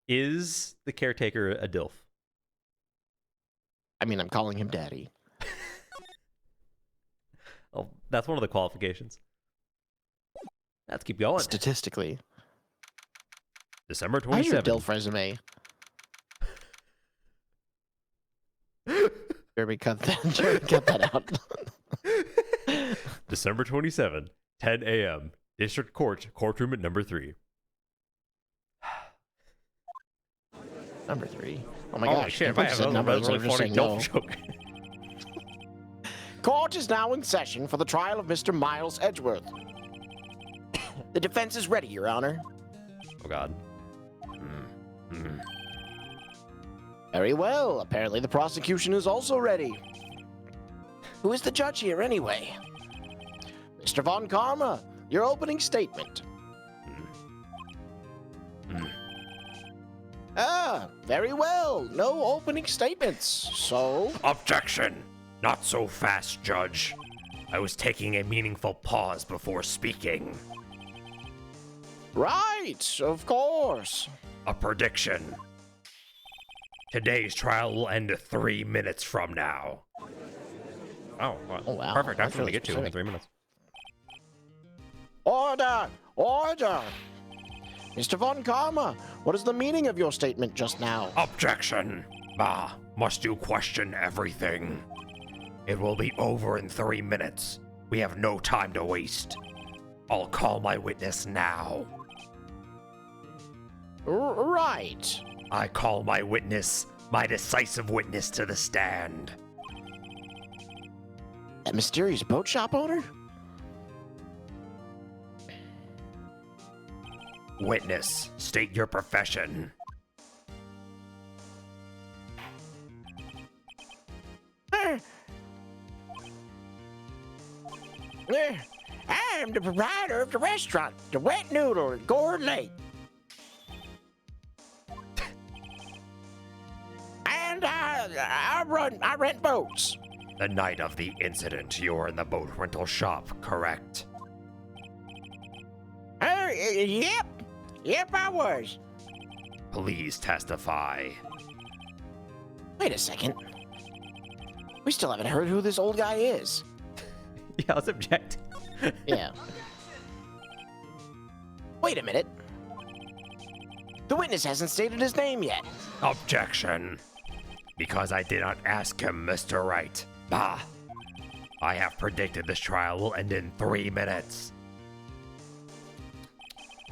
Is the caretaker a DILF? I mean, I'm calling him Daddy. Oh, that's one of the qualifications. Let's keep going. Statistically. December How's your 27. DILF resume? Jeremy, cut that out. December 27, 10 a.m. District Court, courtroom at number 3. Number 3. Oh my Oh gosh. shit! People just said numbers, Really they're just funny saying no. joke. Court is now in session for the trial of Mr. Miles Edgeworth. The defense is ready, Your Honor. Oh god. Very well. Apparently the prosecution is also ready. Who is the judge here, anyway? Mr. Von Karma, your opening statement. Ah, very well. No opening statements. So... Objection! Not so fast, Judge. I was taking a meaningful pause before speaking. Right, of course. A prediction. Today's trial will end 3 minutes from now. Oh, well, Oh, wow. perfect. That's I'm going to really get to it in specific. 3 minutes. Order! Order! Mr. Von Karma, what is the meaning of your statement just now? Objection! Must you question everything? It will be over in 3 minutes. We have no time to waste. I'll call my witness now. Right. I call my witness, my decisive witness, to the stand. That mysterious boat shop owner? Witness, state your profession. I am the proprietor of the restaurant, the Wet Noodle at Gourd Lake. And I rent boats. The night of the incident, you were in the boat rental shop, correct? Yep, I was. Please testify. Wait a second. We still haven't heard who this old guy is. Yeah, let's object. Yeah. Wait a minute. The witness hasn't stated his name yet. Objection. Because I did not ask him, Mr. Wright. I have predicted this trial will end in 3 minutes.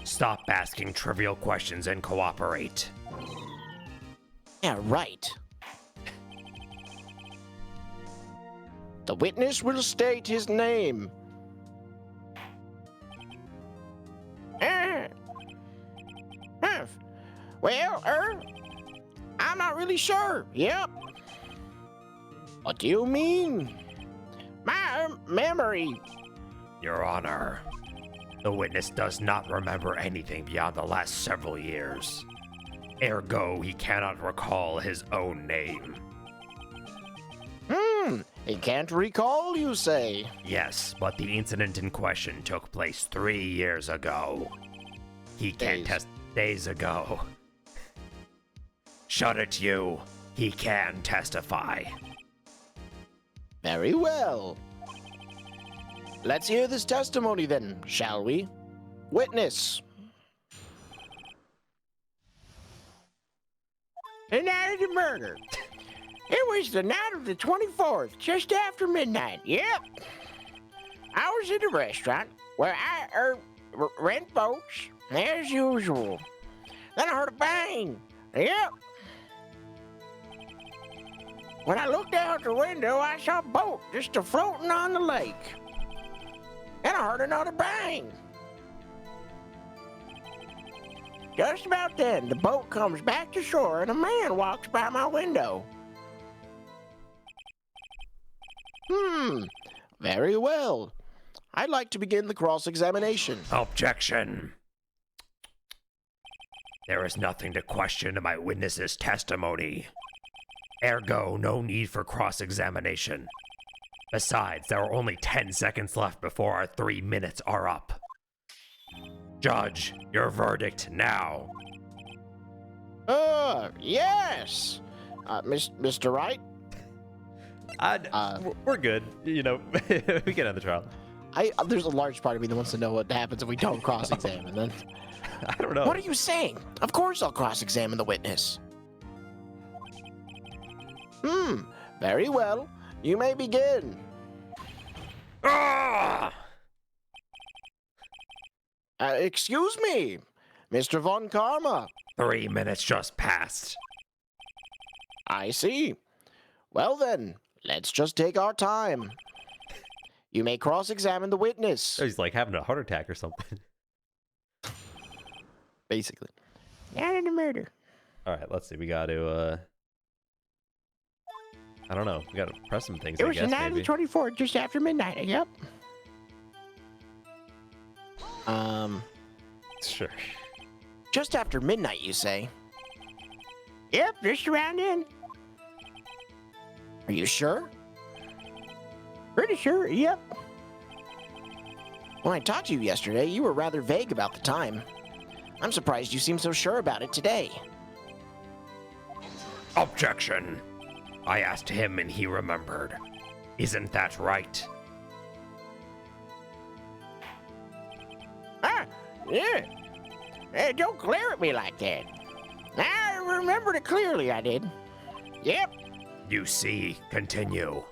Stop asking trivial questions and cooperate. Yeah, right. The witness will state his name. Well, I'm not really sure. Yep. What do you mean? My memory. Your Honor, the witness does not remember anything beyond the last several years. Ergo, he cannot recall his own name. He can't recall, you say? Yes, but the incident in question took place 3 years ago. He can't Days. days ago. Shut it, you. He can testify. Very well. Let's hear this testimony then, shall we? Witness. The night of the murder. It was the night of the 24th, just after midnight. Yep. I was in a restaurant where I rent boats, as usual. Then I heard a bang. Yep. When I looked out the window, I saw a boat just floating on the lake. Then I heard another bang. Just about then, the boat comes back to shore and a man walks by my window. Very well. I'd like to begin the cross-examination. Objection. There is nothing to question in my witness's testimony. Ergo, no need for cross-examination. Besides, there are only 10 seconds left before our 3 minutes are up. Judge, your verdict now. Yes. Mr. Wright? We're good. You know, we get on the trial. There's a large part of me that wants to know what happens if we don't cross-examine them. I don't know. What are you saying? Of course I'll cross-examine the witness. Very well. You may begin. Ah! Excuse me, Mr. Von Karma. 3 minutes just passed. I see. Well then, let's just take our time. You may cross-examine the witness. He's like having a heart attack or something. Basically. Not in a murder. All right, let's see. We got to, I don't know. We got to press some things, It I was guess, the night of the maybe. 24th, just after midnight. Yep. Sure. Just after midnight, you say? Yep, just around in. Are you sure? Pretty sure, yep. When I talked to you yesterday, you were rather vague about the time. I'm surprised you seem so sure about it today. Objection. I asked him and he remembered. Isn't that right? Yeah. Hey, don't glare at me like that. I remembered it clearly, I did. Yep. You see, continue.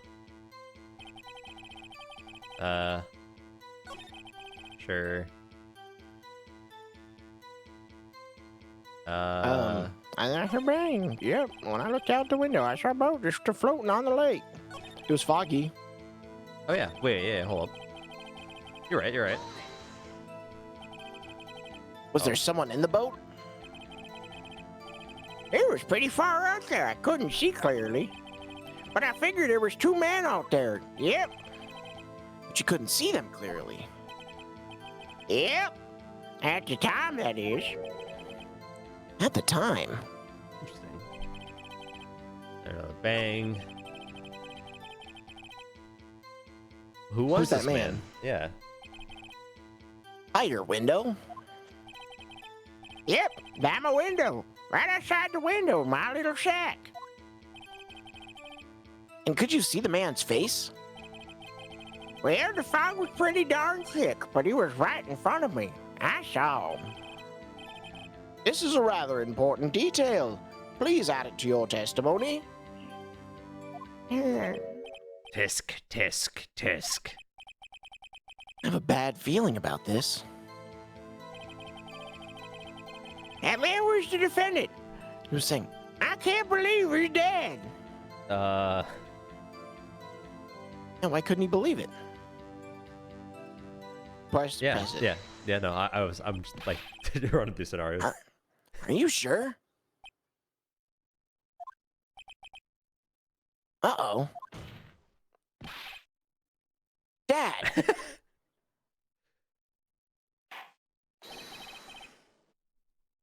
Sure. I saw a bang. Yep. When I looked out the window, I saw a boat just floating on the lake. It was foggy. Oh yeah. Wait, yeah, hold up. You're right, you're right. Was there someone in the boat? It was pretty far out there. I couldn't see clearly. But I figured there was 2 men out there. Yep. But you couldn't see them clearly. Yep. At the time, that is. At the time? Interesting. Another bang. Who was Who's that this man? Yeah. By your window? Yep, by my window. Right outside the window of my little shack. And could you see the man's face? Well, the fog was pretty darn thick, but he was right in front of me. I saw him. This is a rather important detail. Please add it to your testimony. I Tisk, tisk, tisk. have a bad feeling about this. That man was the defendant. He was saying, I can't believe he's dead. Uh, And why couldn't he believe it? Press yeah, it. yeah, yeah. No, I'm just like running through scenarios. Are you sure? Uh-oh. Dad!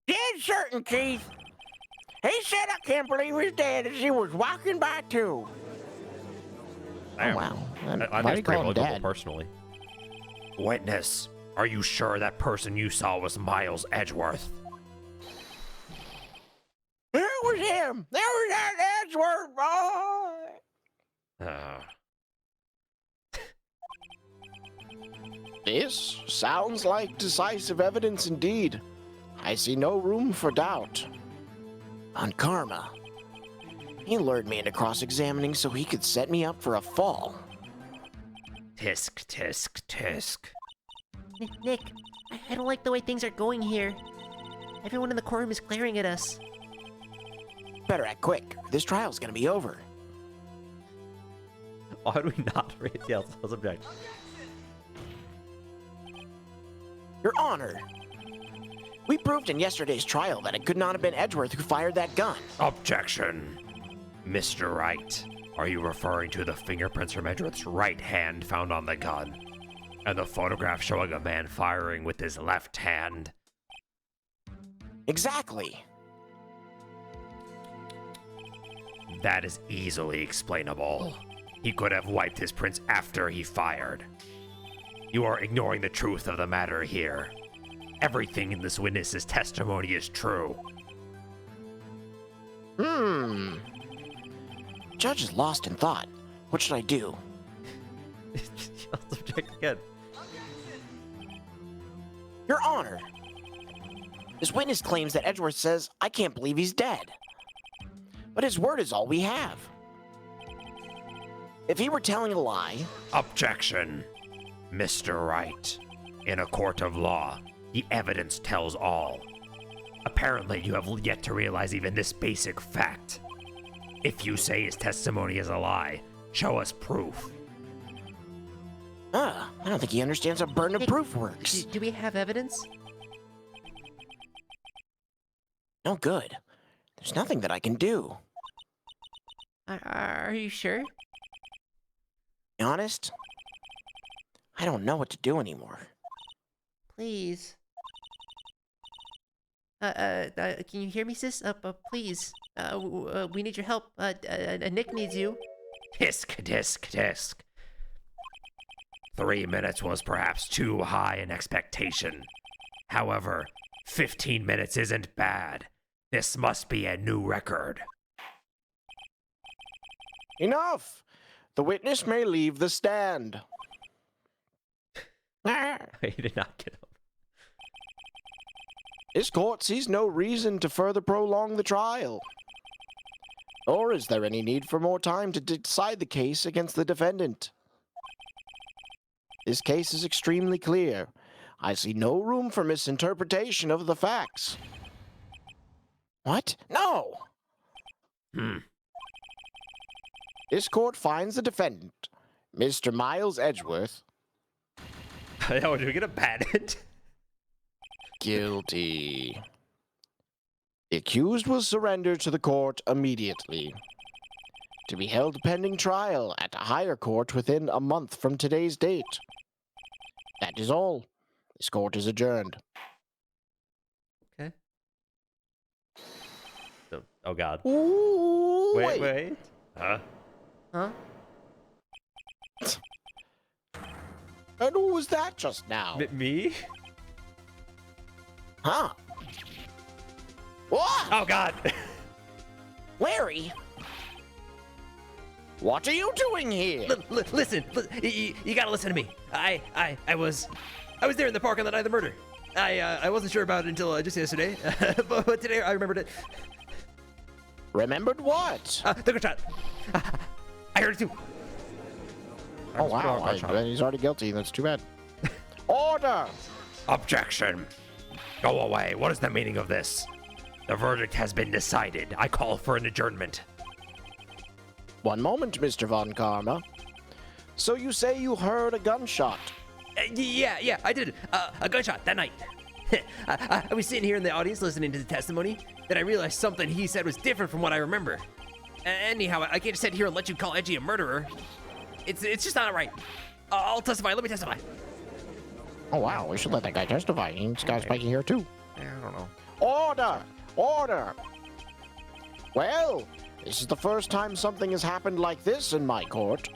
Dead certain, Keith. He said I can't believe he's dead as he was walking by too. Damn. Oh, wow. I Why think do it's you pretty call him believable, Dad? personally. Witness, are you sure that person you saw was Miles Edgeworth? It was him. There was that Edgeworth boy. This sounds like decisive evidence indeed. I see no room for doubt. On Karma. He lured me into cross-examining so he could set me up for a fall. Tisk, tisk, tisk. Nick, I don't like the way things are going here. Everyone in the courtroom is glaring at us. Better act quick. This trial's gonna be over. Why would we not read? Yeah, let's object. Your Honor, we proved in yesterday's trial that it could not have been Edgeworth who fired that gun. Objection. Mr. Wright, are you referring to the fingerprints from Edgeworth's right hand found on the gun? And the photograph showing a man firing with his left hand? Exactly. That is easily explainable. He could have wiped his prints after he fired. You are ignoring the truth of the matter here. Everything in this witness's testimony is true. Hmm. Judge is lost in thought. What should I do? I'll object again. Your Honor, this witness claims that Edgeworth says, I can't believe he's dead. But his word is all we have. If he were telling a lie, Objection, Mr. Wright. In a court of law, the evidence tells all. Apparently, you have yet to realize even this basic fact. If you say his testimony is a lie, show us proof. I don't think he understands how burden of proof works. Do we have evidence? No good. There's nothing that I can do. Are you sure? Be honest, I don't know what to do anymore. Please. Can you hear me, sis? Please. We need your help. Nick needs you. Tisk, tisk, tisk. 3 minutes was perhaps too high an expectation. However, 15 minutes isn't bad. This must be a new record. Enough! The witness may leave the stand. He did not get up. This court sees no reason to further prolong the trial. Or is there any need for more time to decide the case against the defendant? This case is extremely clear. I see no room for misinterpretation of the facts. What? No! This court finds the defendant, Mr. Miles Edgeworth, Oh, do we get a patent? guilty. The accused will surrender to the court immediately, to be held pending trial at a higher court within a month from today's date. That is all. This court is adjourned. Okay. Oh God. Ooh, Wait. Huh? Huh? And who was that just now? Me? Huh? What? Oh God! Larry? What are you doing here? Listen, you gotta listen to me. I was there in the park on the night of the murder. I wasn't sure about it until just yesterday, but today I remembered it. Remembered what? The gunshot. I heard it too. Oh, wow. He's already guilty. That's too bad. Order! Objection! Go away. What is the meaning of this? The verdict has been decided. I call for an adjournment. One moment, Mr. Von Karma. So you say you heard a gunshot? Yeah, I did. A gunshot that night. I was sitting here in the audience listening to the testimony. Then I realized something he said was different from what I remember. Anyhow, I can't just sit here and let you call Edgy a murderer. It's just not right. I'll testify. Let me testify. Oh, wow. We should let that guy testify. This guy's spiking here, too. I don't know. Order! Order! Well, this is the first time something has happened like this in my court.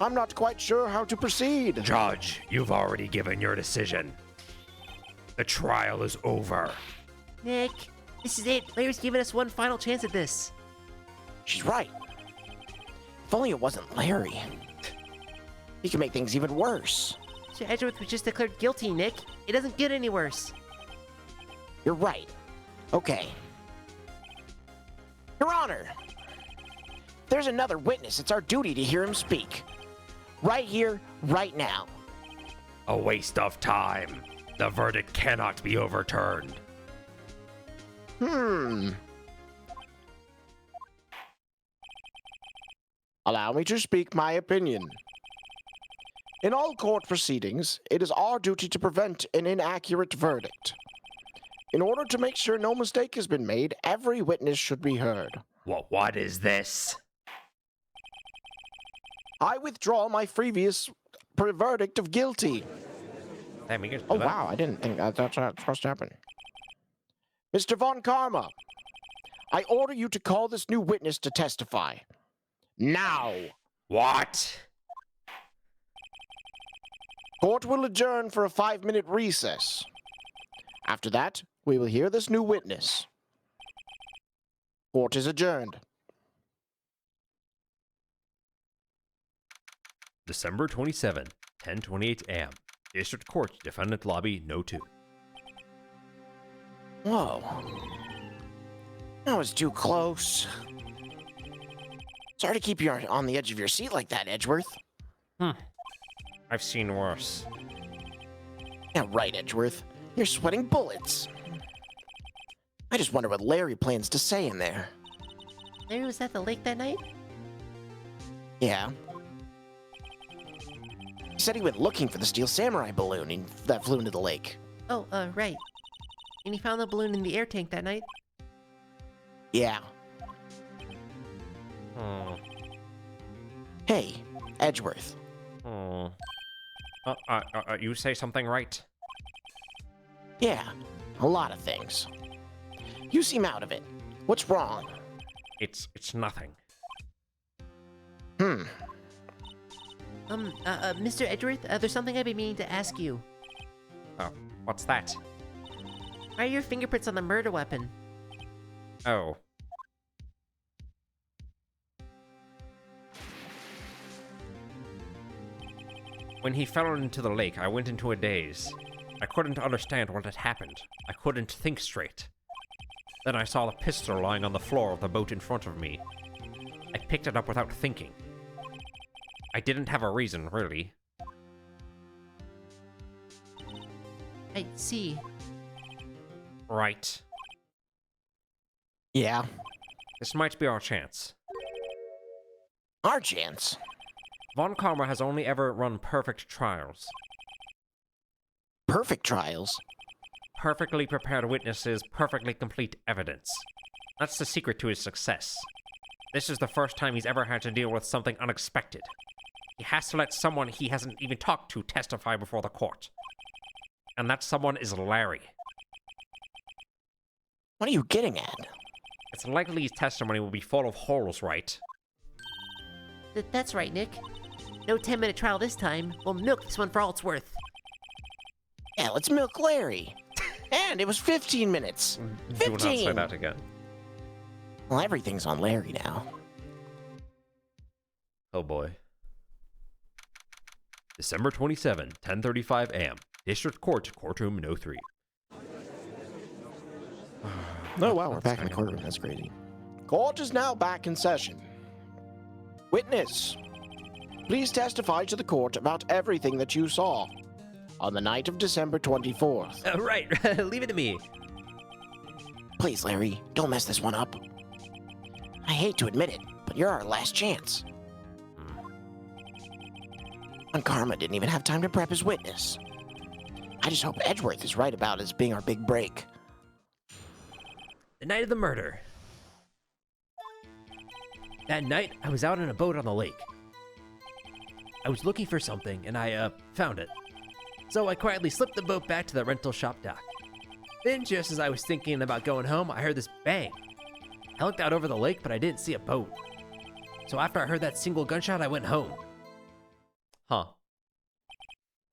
I'm not quite sure how to proceed. Judge, you've already given your decision. The trial is over. Nick, this is it. Larry's giving us one final chance at this. She's right. If only it wasn't Larry. He can make things even worse. Sir Edgeworth was just declared guilty, Nick. It doesn't get any worse. You're right. Okay. Your Honor, if there's another witness, it's our duty to hear him speak. Right here, right now. A waste of time. The verdict cannot be overturned. Allow me to speak my opinion. In all court proceedings, it is our duty to prevent an inaccurate verdict. In order to make sure no mistake has been made, every witness should be heard. What is this? I withdraw my previous verdict of guilty. Damn, you guys Oh, do that? wow, I didn't think that's supposed to happen. Mr. Von Karma, I order you to call this new witness to testify. Now! What? Court will adjourn for a 5-minute recess. After that, we will hear this new witness. Court is adjourned. December 27, 10:28 a.m. District Court, Defendant Lobby, No. 2. Whoa. That was too close. Sorry to keep you on the edge of your seat like that, Edgeworth. I've seen worse. Yeah, right, Edgeworth. You're sweating bullets. I just wonder what Larry plans to say in there. Larry was at the lake that night? Yeah. He said he went looking for the Steel Samurai balloon that flew into the lake. Oh, right. And he found the balloon in the air tank that night? Yeah. Hmm. Hey, Edgeworth. Hmm. You say something right? Yeah, a lot of things. You seem out of it. What's wrong? It's nothing. Mr. Edgeworth, there's something I've been meaning to ask you. Oh, what's that? Why are your fingerprints on the murder weapon? Oh. When he fell into the lake, I went into a daze. I couldn't understand what had happened. I couldn't think straight. Then I saw the pistol lying on the floor of the boat in front of me. I picked it up without thinking. I didn't have a reason, really. I see. Right. Yeah, This might be our chance. our chance. Von Karma has only ever run perfect trials. Perfect trials. Perfectly prepared witnesses, perfectly complete evidence. That's the secret to his success. This is the first time he's ever had to deal with something unexpected. He has to let someone he hasn't even talked to testify before the court. And that someone is Larry. What are you getting at? It's likely his testimony will be full of holes, right? That's right, Nick. No 10-minute trial this time. We'll milk this one for all it's worth. Yeah, let's milk Larry. And it was 15 minutes. Do not say 15. that again. Well, everything's on Larry now. Oh boy. December 27, 10:35 a.m. District Court, Courtroom No. 3. Oh, wow, we're back in the courtroom. That's crazy. Court is now back in session. Witness, please testify to the court about everything that you saw on the night of December 24th. Right, leave it to me. Please, Larry, don't mess this one up. I hate to admit it, but you're our last chance. And Karma didn't even have time to prep his witness. I just hope Edgeworth is right about us being our big break. The night of the murder. That night, I was out on a boat on the lake. I was looking for something, and I, found it. So I quietly slipped the boat back to the rental shop dock. Then, just as I was thinking about going home, I heard this bang. I looked out over the lake, but I didn't see a boat. So after I heard that single gunshot, I went home. Huh.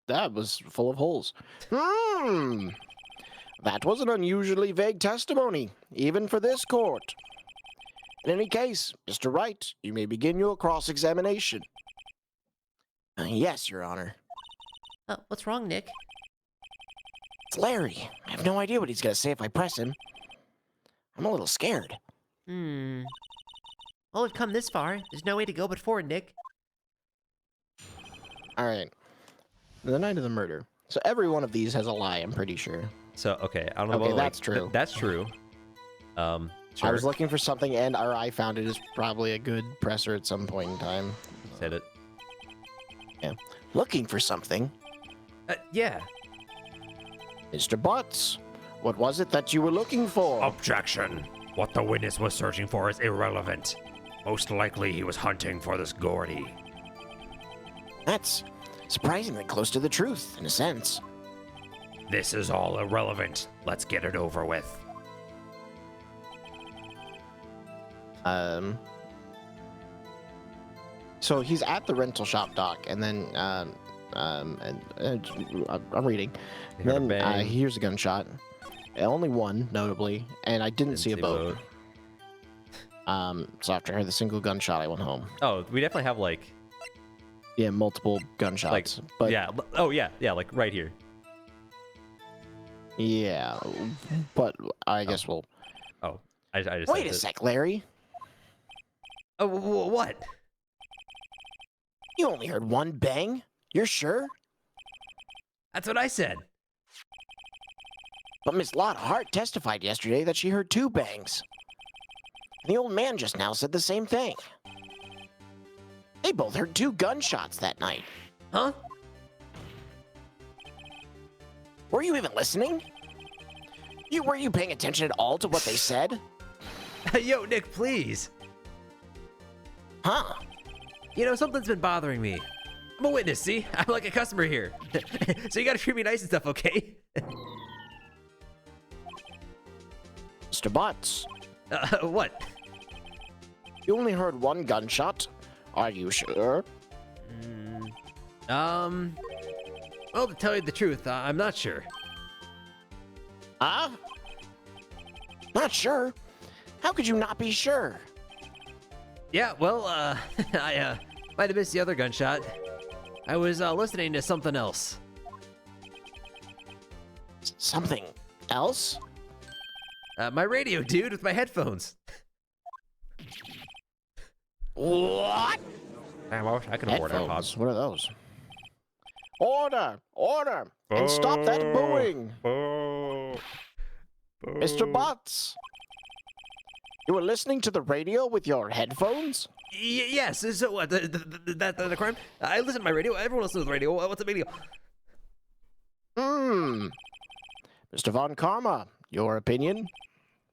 That was full of holes. That was an unusually vague testimony, even for this court. In any case, Mr. Wright, you may begin your cross-examination. Yes, Your Honor. What's wrong, Nick? It's Larry. I have no idea what he's going to say if I press him. I'm a little scared. Well, we've come this far. There's no way to go but forward, Nick. All right. The night of the murder. So every one of these has a lie, I'm pretty sure. So, okay, I don't know Okay, about, that's true. That's true. I Sure. was looking for something, and I found it is probably a good presser at some point in time. Said it. Looking for something? Yeah. Mr. Butts, what was it that you were looking for? Objection. What the witness was searching for is irrelevant. Most likely he was hunting for this Gordy. That's surprisingly close to the truth, in a sense. This is all irrelevant. Let's get it over with. So he's at the rental shop dock, and then, I'm reading. You heard a Then bang. he hears a gunshot. Only one, notably, and I didn't see a boat. So after I heard the single gunshot, I went home. Oh, we definitely have like Yeah, multiple gunshots. But yeah. Oh yeah, yeah, like right here. yeah, but I guess we'll. Oh, I just Wait said a it. sec, Larry. Oh, what? You only heard one bang? You're sure? That's what I said. But Miss Lotta Hart testified yesterday that she heard 2 bangs. And the old man just now said the same thing. They both heard 2 gunshots that night. Huh? Were you even listening? Were you paying attention at all to what they said? Yo, Nick, please. Huh? You know, something's been bothering me. I'm a witness, see? I'm like a customer here. So you gotta treat me nice and stuff, okay? Mr. Butts, What? you only heard 1 gunshot. Are you sure? Well, to tell you the truth, I'm not sure. Huh? Not sure? How could you not be sure? Yeah, well, I might have missed the other gunshot. I was listening to something else. Something else? My radio, dude, with my headphones. What? Damn, I wish I could afford Headphones. AirPods. What are those? Order! Order! And stop that booing! Mr. Butts! You were listening to the radio with your headphones? Yes, so what? The crime? I listen to my radio. Everyone listens to the radio. What's the big deal? Mr. Von Karma, your opinion?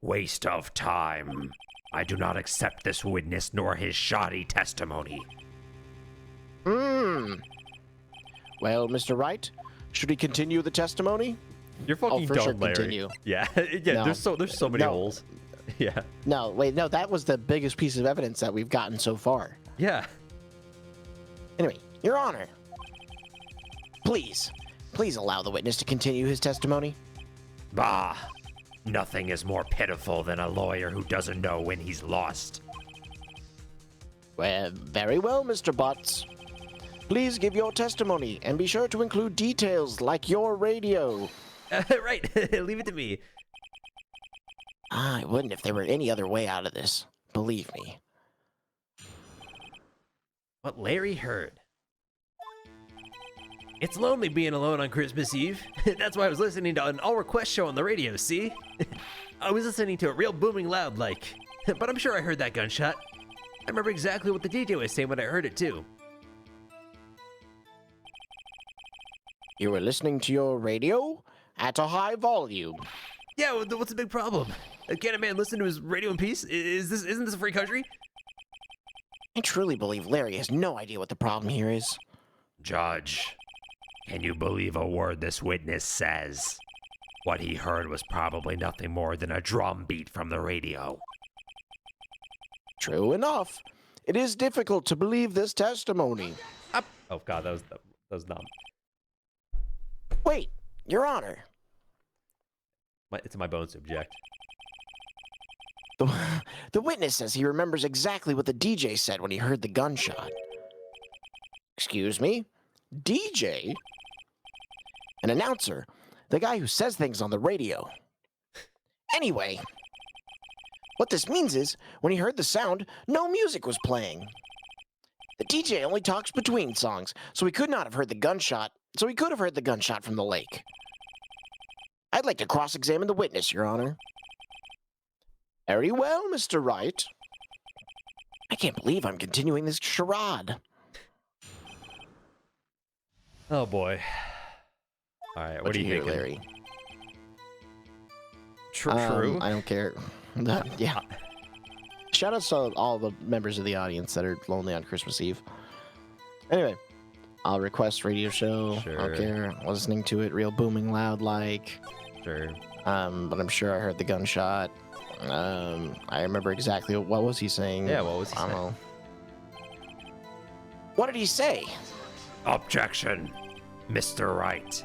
Waste of time. I do not accept this witness nor his shoddy testimony. Well, Mr. Wright, should we continue the testimony? You're fucking for dumb, sure Larry. continue. Yeah, yeah. No. There's so many No. holes. Yeah, No, wait, no, that was the biggest piece of evidence that we've gotten so far. yeah. Anyway, Your Honor, please allow the witness to continue his testimony. Bah! Nothing is more pitiful than a lawyer who doesn't know when he's lost. Well, very well, Mr. Butts. Please give your testimony and be sure to include details like your radio. Right, leave it to me. I wouldn't if there were any other way out of this. Believe me. What Larry heard. It's lonely being alone on Christmas Eve. That's why I was listening to an all-request show on the radio, see? I was listening to it real booming loud like. But I'm sure I heard that gunshot. I remember exactly what the DJ was saying when I heard it too. You were listening to your radio at a high volume. Yeah, what's the big problem? Can't a man listen to his radio in peace? Isn't this a free country? I truly believe Larry has no idea what the problem here is. Judge, can you believe a word this witness says? What he heard was probably nothing more than a drum beat from the radio. True enough. It is difficult to believe this testimony. Oh god, that was dumb. Wait, Your Honor. It's in my bones to object. The witness says he remembers exactly what the DJ said when he heard the gunshot. Excuse me? DJ? An announcer. The guy who says things on the radio. Anyway, what this means is, when he heard the sound, no music was playing. The DJ only talks between songs, so he could not have heard the gunshot, so he could have heard the gunshot from the lake. I'd like to cross-examine the witness, Your Honor. Very well, Mr. Wright. I can't believe I'm continuing this charade. Oh boy. All right, what do you hear, think, Larry? True. I don't care. Yeah. Shout out to all the members of the audience that are lonely on Christmas Eve. Anyway, I'll request radio show. I Sure. don't care. Listening to it real booming loud like. Sure. But I'm sure I heard the gunshot. I remember exactly what was he saying. Yeah, what was he I don't saying? know. What did he say? Objection. Mr. Wright,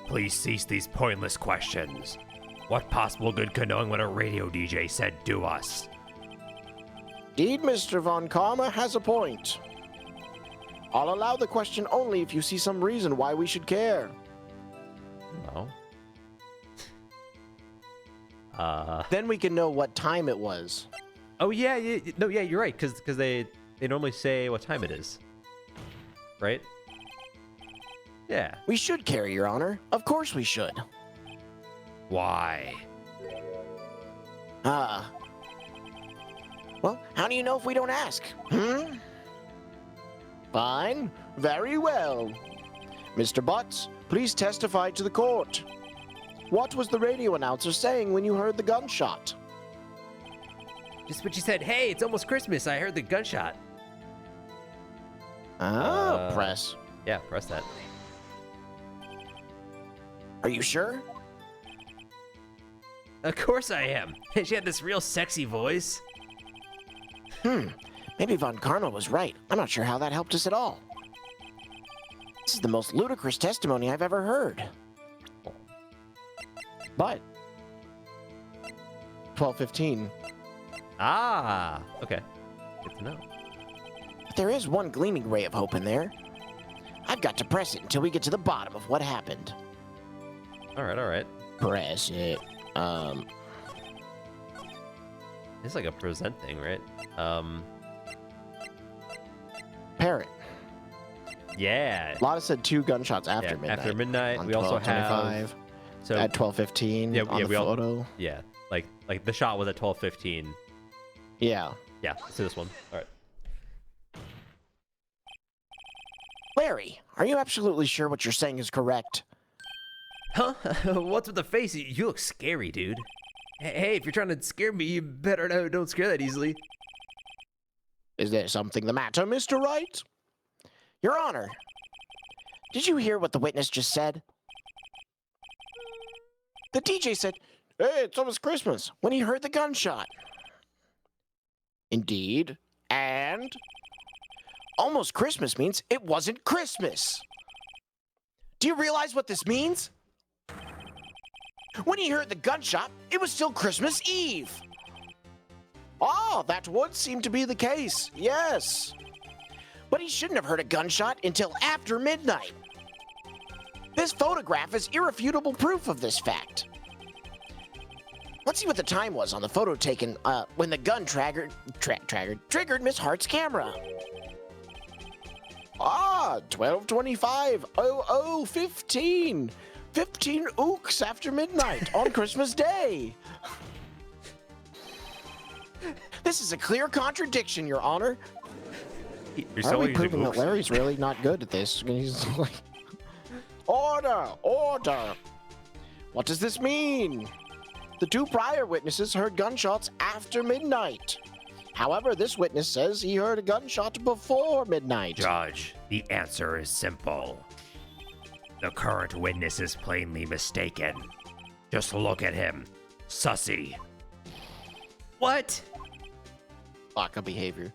please cease these pointless questions. What possible good could knowing what a radio DJ said do us? Indeed, Mr. Von Karma has a point. I'll allow the question only if you see some reason why we should care. No. Then we can know what time it was. Oh yeah, no, yeah, you're right, because they normally say what time it is, right? Yeah. We should care, Your Honor. Of course we should. Why? Well, how do you know if we don't ask? Fine. Very well. Mr. Butts, please testify to the court. What was the radio announcer saying when you heard the gunshot? Just what you said. Hey, it's almost Christmas. I heard the gunshot. Press. Yeah, press that. Are you sure? Of course I am. She had this real sexy voice. Maybe Von Karma was right. I'm not sure how that helped us at all. This is the most ludicrous testimony I've ever heard. But 12:15. Ah, okay. Good to know. But there is one gleaming ray of hope in there. I've got to press it until we get to the bottom of what happened. All right. Press it. It's like a present thing, right? Parrot. Yeah. Lotta said 2 gunshots after Yeah, midnight. after midnight. On We also 12:25, have. So at 12:15 Yeah, on yeah, the we all- photo. yeah, like the shot was at 12:15. Yeah. Yeah, let's do this one. All right. Larry, are you absolutely sure what you're saying is correct? Huh? What's with the face? You look scary, dude. Hey, if you're trying to scare me, you better don't scare that easily. Is there something the matter, Mr. Wright? Your Honor, did you hear what the witness just said? The DJ said, "Hey, it's almost Christmas," when he heard the gunshot. Indeed. And almost Christmas means it wasn't Christmas. Do you realize what this means? When he heard the gunshot, it was still Christmas Eve. Ah, that would seem to be the case, yes. But he shouldn't have heard a gunshot until after midnight. This photograph is irrefutable proof of this fact. Let's see what the time was on the photo taken when the gun triggered Miss Hart's camera. Ah, 12:25, 00:15. 15 ooks after midnight on Christmas Day. This is a clear contradiction, Your Honor. You're Are still we using proving that oops? Larry's really not good at this? He's like, order, order. What does this mean? The 2 prior witnesses heard gunshots after midnight. However, this witness says he heard a gunshot before midnight. Judge, the answer is simple. The current witness is plainly mistaken. Just look at him. Sussy. What? Lack of behavior.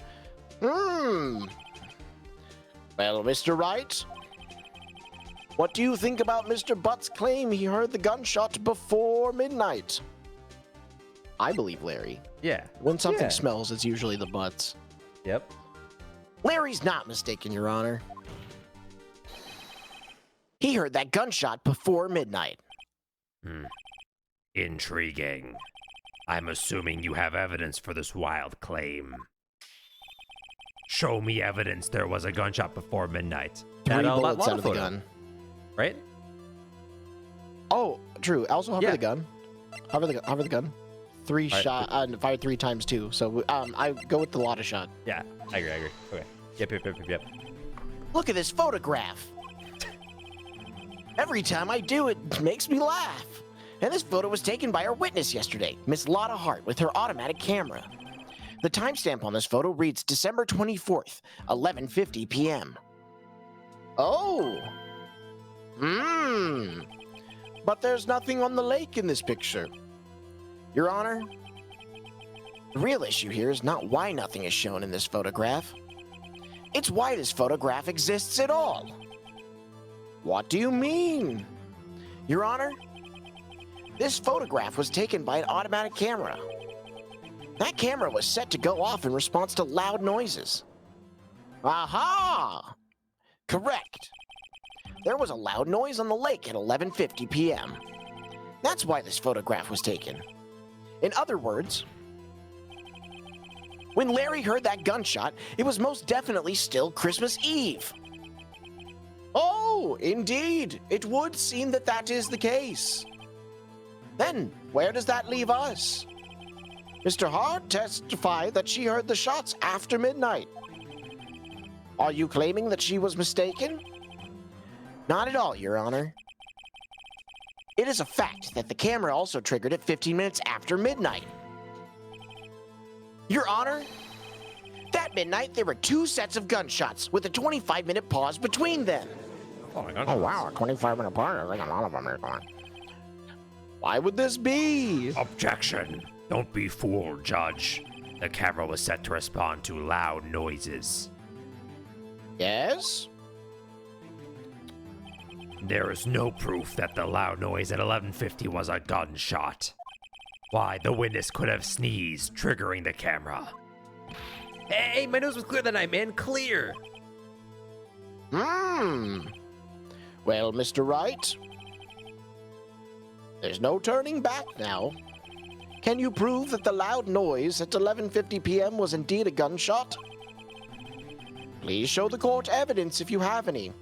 Well, Mr. Wright, what do you think about Mr. Butt's claim he heard the gunshot before midnight? I believe Larry. Yeah. When something Yeah. smells, it's usually the butts. Yep. Larry's not mistaken, Your Honor. He heard that gunshot before midnight. Intriguing. I'm assuming you have evidence for this wild claim. Show me evidence there was a gunshot before midnight. 3 That, bullets out of the photo, gun. Right? Oh, true. Also hover Yeah. the gun. Hover the gun. 3 All right. shot, fired 3 times too. So I go with the Lotta shot. Yeah. I agree. Okay. Yep. Look at this photograph. Every time I do it makes me laugh. And this photo was taken by our witness yesterday, Miss Lotta Hart, with her automatic camera. The timestamp on this photo reads December 24th, 11:50 p.m. Oh. But there's nothing on the lake in this picture. Your Honor, the real issue here is not why nothing is shown in this photograph. It's why this photograph exists at all. What do you mean? Your Honor, this photograph was taken by an automatic camera. That camera was set to go off in response to loud noises. Aha! Correct. There was a loud noise on the lake at 11:50 p.m. That's why this photograph was taken. In other words, when Larry heard that gunshot, it was most definitely still Christmas Eve. Oh, indeed. It would seem that that is the case. Then, where does that leave us? Mr. Hart testified that she heard the shots after midnight. Are you claiming that she was mistaken? Not at all, Your Honor. It is a fact that the camera also triggered at 15 minutes after midnight. Your Honor, that midnight there were 2 sets of gunshots with a 25-minute pause between them. Oh my god. Oh wow, a 25-minute pause? I think a lot of them are gone. Why would this be? Objection. Don't be fooled, Judge. The camera was set to respond to loud noises. Yes? There is no proof that the loud noise at 11:50 was a gunshot. Why, the witness could have sneezed, triggering the camera. Hey, my nose was clear that night, man. Clear. Well, Mr. Wright, there's no turning back now. Can you prove that the loud noise at 11:50 p.m. was indeed a gunshot? Please show the court evidence if you have any.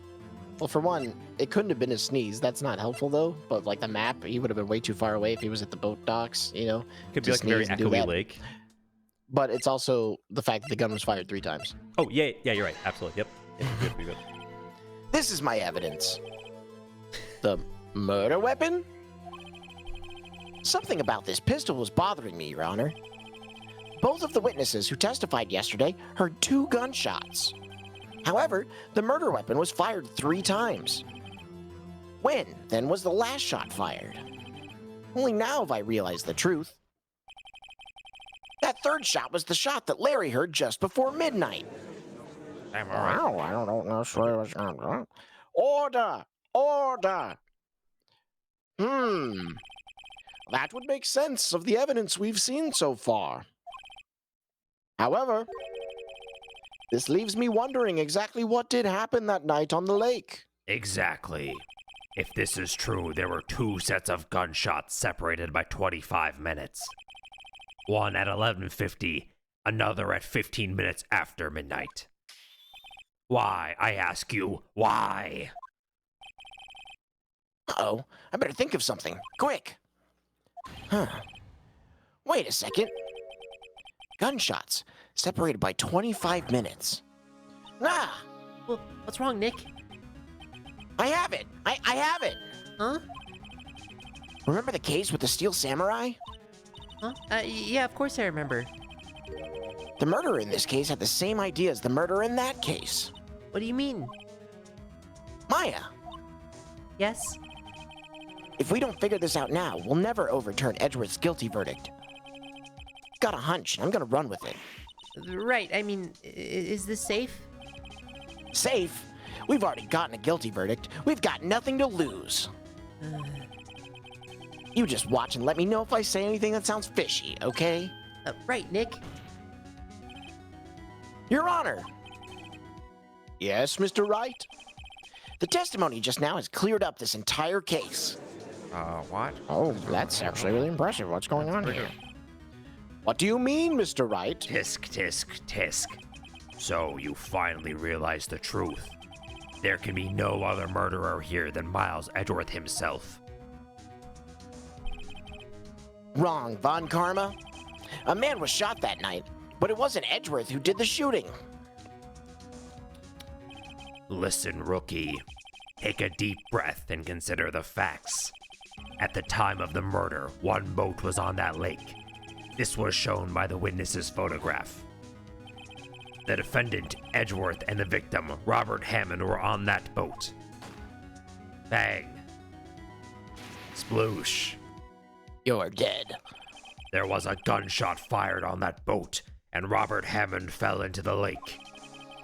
Well, for one, it couldn't have been a sneeze. That's not helpful, though. But, like, the map, he would have been way too far away if he was at the boat docks, you know? Could to be like a very sneeze and do echoey that. lake. But it's also the fact that the gun was fired 3 times. Oh, yeah, you're right. Absolutely. Yep. Yeah, good, good. This is my evidence. The murder weapon? Something about this pistol was bothering me, Your Honor. Both of the witnesses who testified yesterday heard 2 gunshots. However, the murder weapon was fired 3 times. When, then, was the last shot fired? Only now have I realized the truth. That 3rd shot was the shot that Larry heard just before midnight. Wow, I don't know necessarily what's going on. Order! Order! That would make sense of the evidence we've seen so far. However, this leaves me wondering exactly what did happen that night on the lake. Exactly. If this is true, there were 2 sets of gunshots separated by 25 minutes. One at 11:50, another at 15 minutes after midnight. Why, I ask you, why? Uh-oh, I better think of something. Quick! Wait a second. Gunshots, separated by 25 minutes. Ah! Well, what's wrong, Nick? I have it! I have it! Huh? Remember the case with the Steel Samurai? Huh? Yeah, of course I remember. The murderer in this case had the same idea as the murderer in that case. What do you mean? Maya, Yes? if we don't figure this out now, we'll never overturn Edgeworth's guilty verdict. Got a hunch, and I'm gonna run with it. Right, I mean, is this safe? Safe? We've already gotten a guilty verdict. We've got nothing to lose. You just watch and let me know if I say anything that sounds fishy, okay? Right, Nick. Your Honor! Yes, Mr. Wright? The testimony just now has cleared up this entire case. What? Oh, that's actually really impressive. What's going on here? What do you mean, Mr. Wright? Tisk, tisk, tisk. So you finally realize the truth. There can be no other murderer here than Miles Edgeworth himself. Wrong, Von Karma. A man was shot that night, but it wasn't Edgeworth who did the shooting. Listen, rookie. Take a deep breath and consider the facts. At the time of the murder, 1 boat was on that lake. This was shown by the witness's photograph. The defendant, Edgeworth, and the victim, Robert Hammond, were on that boat. Bang. Sploosh. You're dead. There was a gunshot fired on that boat, and Robert Hammond fell into the lake.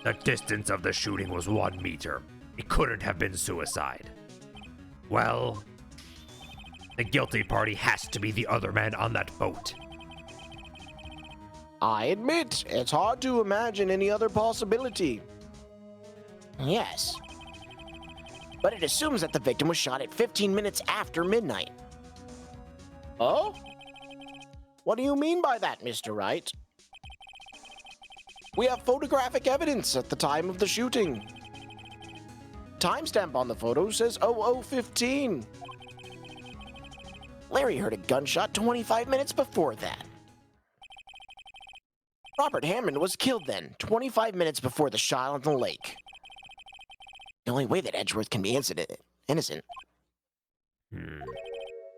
The distance of the shooting was 1 meter. It couldn't have been suicide. Well, the guilty party has to be the other man on that boat. I admit, it's hard to imagine any other possibility. Yes. But it assumes that the victim was shot at 15 minutes after midnight. Oh? What do you mean by that, Mr. Wright? We have photographic evidence at the time of the shooting. Timestamp on the photo says 00:15. Larry heard a gunshot 25 minutes before that. Robert Hammond was killed then, 25 minutes before the shot on the lake. The only way that Edgeworth can be innocent.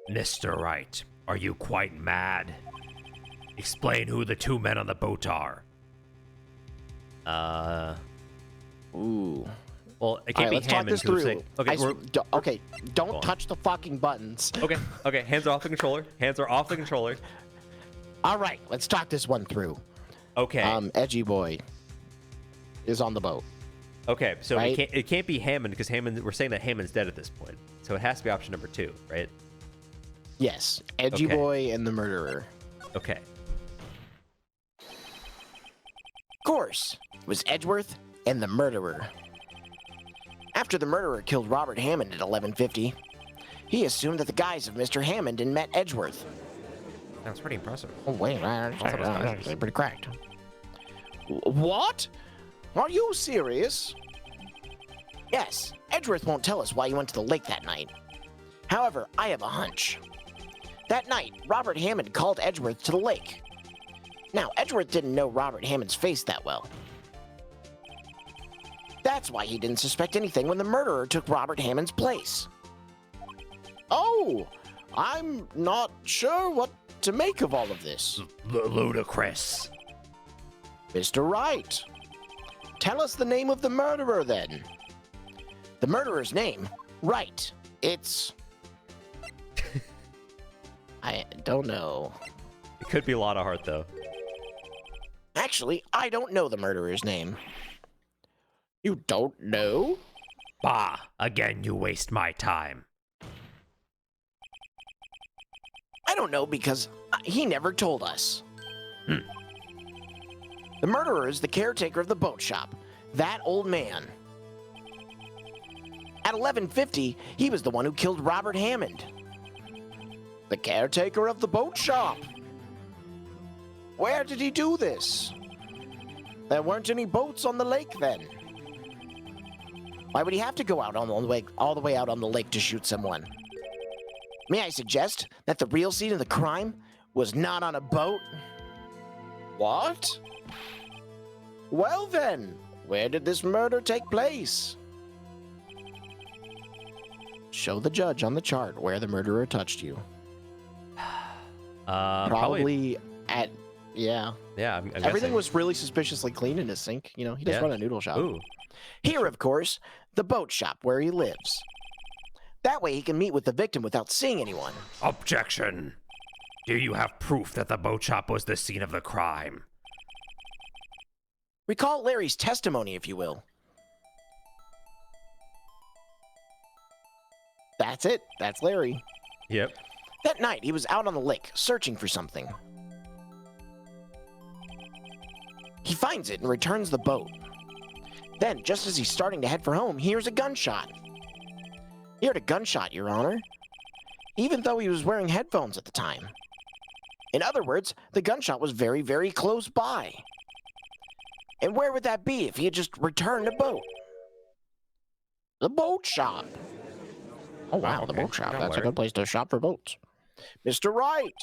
Mr. Wright, are you quite mad? Explain who the two men on the boat are. Ooh. Well, it All can't right, be let's talk Hammond this 'cause we're through. saying- Okay, Okay, don't on. touch the fucking buttons. okay. Hands are off the controller. Hands are off the controller. All right, let's talk this one through. Okay. Edgy Boy is on the boat. Okay. So right? it can't be Hammond because Hammond. We're saying that Hammond's dead at this point. So it has to be option number 2, right? Yes, Edgy Okay. Boy and the murderer. Okay. Of course, it was Edgeworth and the murderer. After the murderer killed Robert Hammond at 11:50, he assumed that the guise of Mr. Hammond and met Edgeworth. That's pretty impressive. Oh, wait, that's pretty cracked. What? Are you serious? Yes, Edgeworth won't tell us why he went to the lake that night. However, I have a hunch. That night, Robert Hammond called Edgeworth to the lake. Now, Edgeworth didn't know Robert Hammond's face that well. That's why he didn't suspect anything when the murderer took Robert Hammond's place. Oh, I'm not sure what to make of all of this. Ludicrous. Mr. Wright, tell us the name of the murderer then. The murderer's name, Wright. It's... I don't know. It could be Lotta Hart though. Actually, I don't know the murderer's name. You don't know? Bah, again you waste my time. I don't know because he never told us. The murderer is the caretaker of the boat shop, that old man. At 11:50, he was the one who killed Robert Hammond. The caretaker of the boat shop. Where did he do this? There weren't any boats on the lake then. Why would he have to go out on the lake, all the way out on the lake to shoot someone? May I suggest that the real scene of the crime was not on a boat? What? Well then, where did this murder take place? Show the judge on the chart where the murderer touched you. Probably at, yeah. Yeah, I'm Everything guessing. was really suspiciously clean in his sink. You know, he does Yeah. run a noodle shop. Ooh. Here, of course, the boat shop where he lives. That way he can meet with the victim without seeing anyone. Objection. Do you have proof that the boat shop was the scene of the crime? Recall Larry's testimony, if you will. That's it. That's Larry. Yep. That night, he was out on the lake, searching for something. He finds it and returns the boat. Then, just as he's starting to head for home, he hears a gunshot. He heard a gunshot, Your Honor, even though he was wearing headphones at the time. In other words, the gunshot was very, very close by. And where would that be if he had just returned the boat? The boat shop. Oh, wow, the okay. boat shop. Don't That's a worry. good place to shop for boats. Mr. Wright,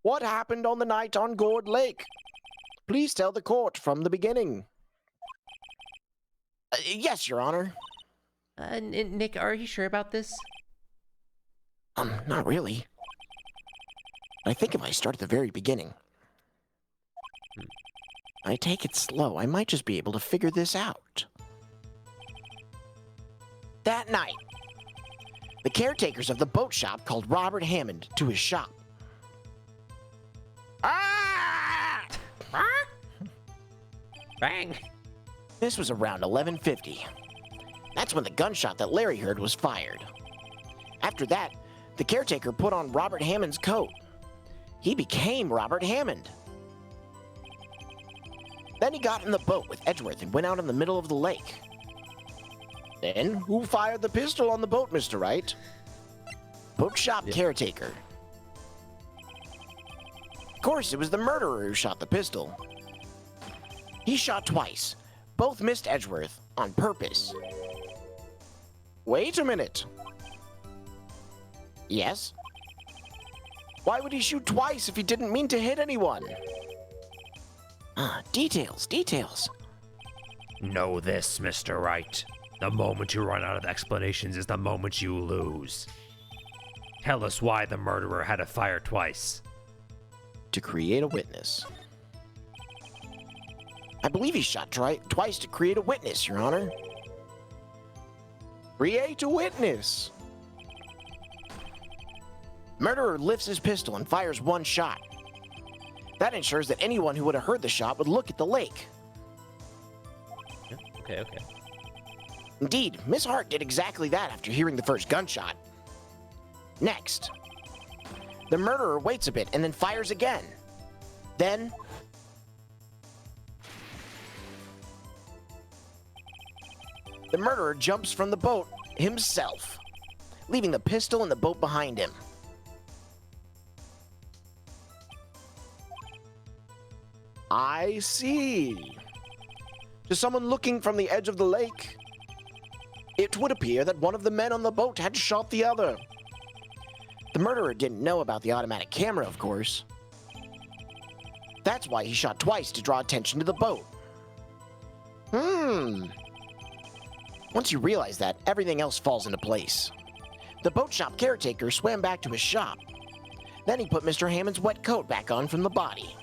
what happened on the night on Gourd Lake? Please tell the court from the beginning. Yes, Your Honor. Nick, are you sure about this? Not really. I think if I start at the very beginning, I take it slow, I might just be able to figure this out. That night, the caretakers of the boat shop called Robert Hammond to his shop. Ah! Bang. This was around 11:50. That's when the gunshot that Larry heard was fired. After that, the caretaker put on Robert Hammond's coat. He became Robert Hammond. Then he got in the boat with Edgeworth and went out in the middle of the lake. Then, who fired the pistol on the boat, Mr. Wright? Boat shop caretaker. Of course, it was the murderer who shot the pistol. He shot twice. Both missed Edgeworth on purpose. Wait a minute. Yes? Why would he shoot twice if he didn't mean to hit anyone? Details. Know this, Mr. Wright. The moment you run out of explanations is the moment you lose. Tell us why the murderer had to fire twice. To create a witness. I believe he shot twice to create a witness, Your Honor. Create a witness. Murderer lifts his pistol and fires one shot. That ensures that anyone who would have heard the shot would look at the lake. Okay. Indeed, Miss Hart did exactly that after hearing the first gunshot. Next, the murderer waits a bit and then fires again. Then, the murderer jumps from the boat himself, leaving the pistol in the boat behind him. I see. To someone looking from the edge of the lake, it would appear that one of the men on the boat had shot the other. The murderer didn't know about the automatic camera, of course. That's why he shot twice to draw attention to the boat. Once you realize that, everything else falls into place. The boat shop caretaker swam back to his shop. Then he put Mr. Hammond's wet coat back on from the body.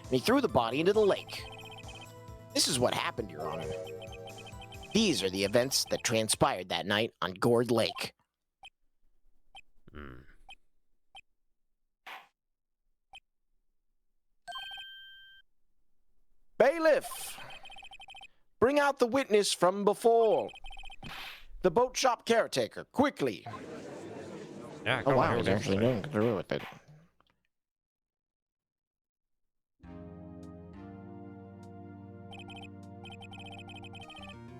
And he threw the body into the lake. This is what happened, Your Honor. These are the events that transpired that night on Gourd Lake. Bailiff! Bring out the witness from before. The boat shop caretaker, quickly. Yeah, Oh, wow, he's actually going through with it.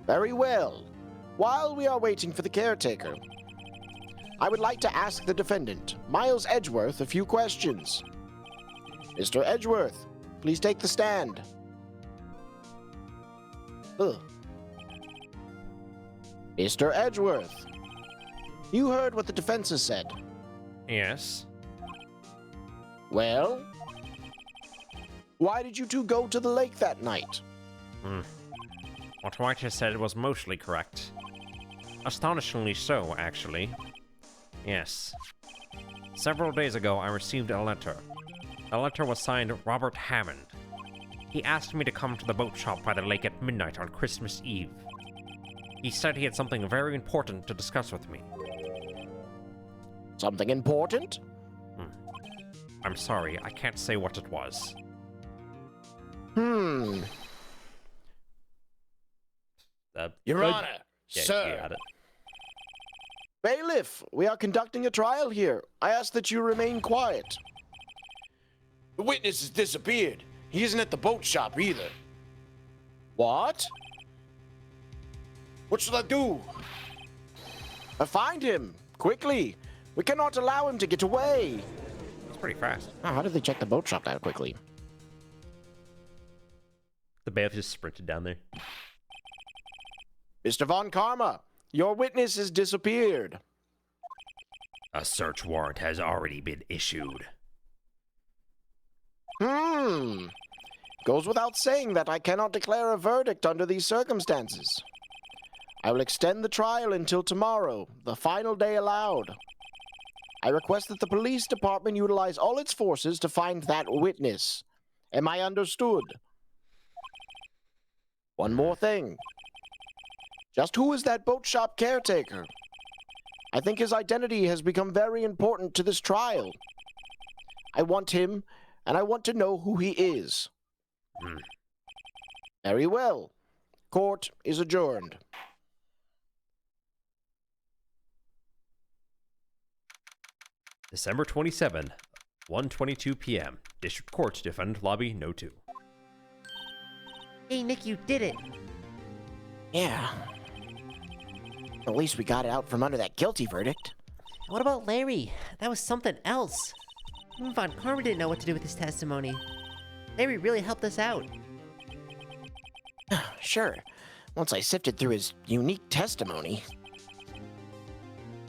Very well. While we are waiting for the caretaker, I would like to ask the defendant, Miles Edgeworth, a few questions. Mr. Edgeworth, please take the stand. Mr. Edgeworth, you heard what the defense has said. Yes. Well, why did you two go to the lake that night? What White has said was mostly correct. Astonishingly so, actually. Yes. Several days ago, I received a letter. The letter was signed Robert Hammond. He asked me to come to the boat shop by the lake at midnight on Christmas Eve. He said he had something very important to discuss with me. Something important? I'm sorry, I can't say what it was. Your Honor, Yeah, sir. you got it. Bailiff, we are conducting a trial here. I ask that you remain quiet. The witness has disappeared. He isn't at the boat shop either. What? What should I do? Find him, quickly. We cannot allow him to get away. It's pretty fast. Oh, how did they check the boat shop that quickly? The bailiff just sprinted down there. Mr. Von Karma, your witness has disappeared. A search warrant has already been issued. Goes without saying that I cannot declare a verdict under these circumstances. I will extend the trial until tomorrow, the final day allowed. I request that the police department utilize all its forces to find that witness. Am I understood? One more thing. Just who is that boat shop caretaker? I think his identity has become very important to this trial. I want him, and I want to know who he is. Very well. Court is adjourned. December 27, 1:22 p.m. District Court, Defendant Lobby, No. 2. Hey, Nick, you did it. Yeah. At least we got it out from under that guilty verdict. What about Larry? That was something else. Even Von Karma didn't know what to do with his testimony. Larry really helped us out. Sure, once I sifted through his unique testimony.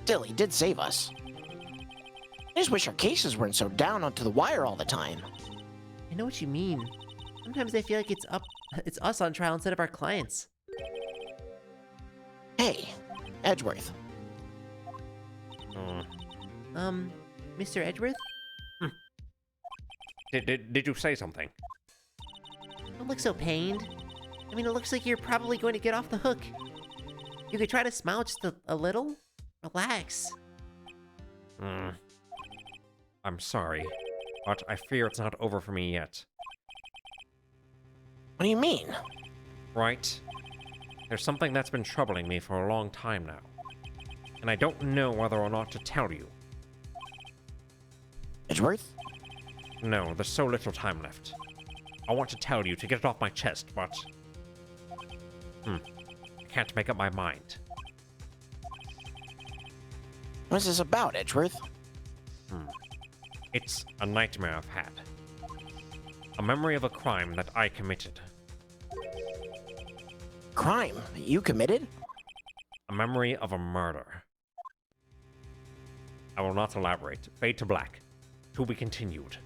Still, he did save us. I just wish our cases weren't so down onto the wire all the time. I know what you mean. Sometimes I feel like it's us on trial instead of our clients. Hey, Edgeworth. Mr. Edgeworth? Did you say something? Don't look so pained. I mean, it looks like you're probably going to get off the hook. You could try to smile just a little. Relax. I'm sorry, but I fear it's not over for me yet. What do you mean? Right? There's something that's been troubling me for a long time now. And I don't know whether or not to tell you. Edgeworth? No, there's so little time left. I want to tell you to get it off my chest, but... I can't make up my mind. What's this about, Edgeworth? It's a nightmare I've had. A memory of a crime that I committed. Crime you committed? A memory of a murder. I will not elaborate. Fade to black. To be continued.